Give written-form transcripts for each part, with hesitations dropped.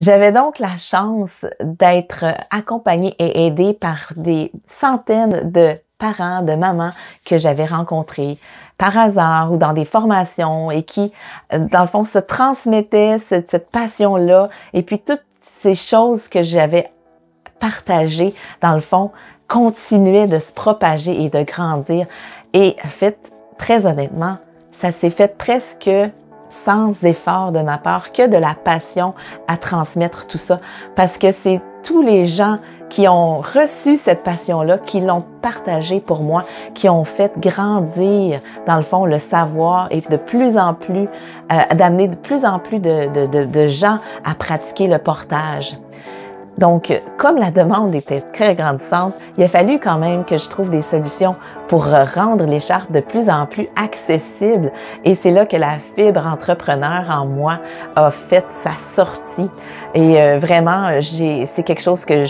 J'avais donc la chance d'être accompagnée et aidée par des centaines de parents, de mamans que j'avais rencontrés par hasard ou dans des formations et qui, dans le fond, se transmettaient cette passion-là et puis toutes ces choses que j'avais partagées, dans le fond, continuaient de se propager et de grandir. Et en fait, très honnêtement, ça s'est fait presque sans effort de ma part, que de la passion à transmettre tout ça. Parce que c'est tous les gens qui ont reçu cette passion-là, qui l'ont partagée pour moi, qui ont fait grandir, dans le fond, le savoir et de plus en plus, d'amener de plus en plus de gens à pratiquer le portage. Donc, comme la demande était très grandissante, il a fallu quand même que je trouve des solutions pour rendre l'écharpe de plus en plus accessible. Et c'est là que la fibre entrepreneur en moi a fait sa sortie. Et vraiment, c'est quelque chose que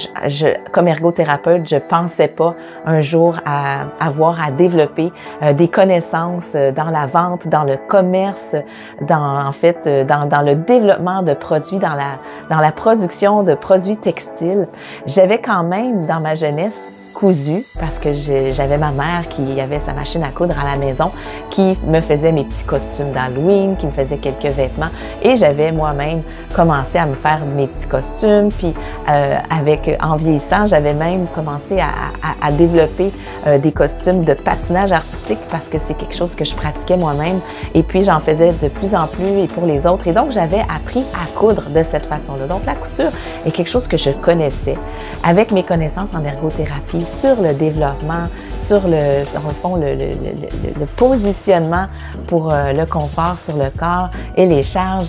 comme ergothérapeute, je pensais pas un jour à avoir à développer des connaissances dans la vente, dans le commerce, dans le développement de produits, dans la production de produits textiles. J'avais quand même dans ma jeunesse cousu parce que j'avais ma mère qui avait sa machine à coudre à la maison, qui me faisait mes petits costumes d'Halloween, qui me faisait quelques vêtements et j'avais moi-même commencé à me faire mes petits costumes. Puis en vieillissant, j'avais même commencé à développer des costumes de patinage artistique parce que c'est quelque chose que je pratiquais moi-même et puis j'en faisais de plus en plus et pour les autres. Et donc, j'avais appris à coudre de cette façon-là. Donc, la couture est quelque chose que je connaissais avec mes connaissances en ergothérapie, sur le développement, sur dans le fond, le positionnement pour le confort sur le corps et les charges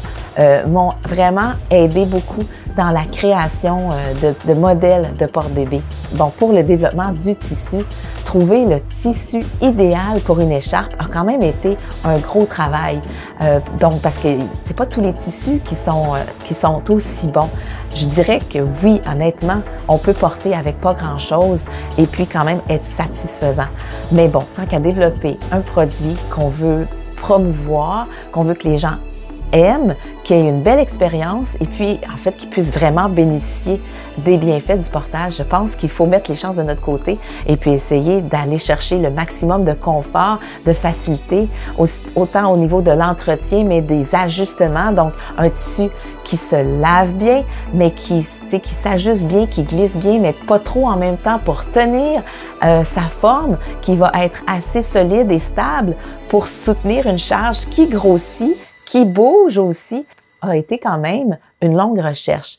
m'ont vraiment aidé beaucoup dans la création de modèles de porte-bébé. Bon, pour le développement du tissu, trouver le tissu idéal pour une écharpe a quand même été un gros travail. Donc, parce que c'est pas tous les tissus qui sont aussi bons. Je dirais que oui, honnêtement, on peut porter avec pas grand-chose et puis quand même être satisfaisant. Mais bon, tant qu'à développer un produit qu'on veut promouvoir, qu'on veut que les gens aiment, qu'il y ait une belle expérience et puis, en fait, qu'ils puissent vraiment bénéficier des bienfaits du portage. Je pense qu'il faut mettre les chances de notre côté et puis essayer d'aller chercher le maximum de confort, de facilité, autant au niveau de l'entretien, mais des ajustements. Donc, un tissu qui se lave bien, mais qui s'ajuste bien, qui glisse bien, mais pas trop en même temps pour tenir sa forme, qui va être assez solide et stable pour soutenir une charge qui grossit, qui bouge aussi, a été quand même une longue recherche.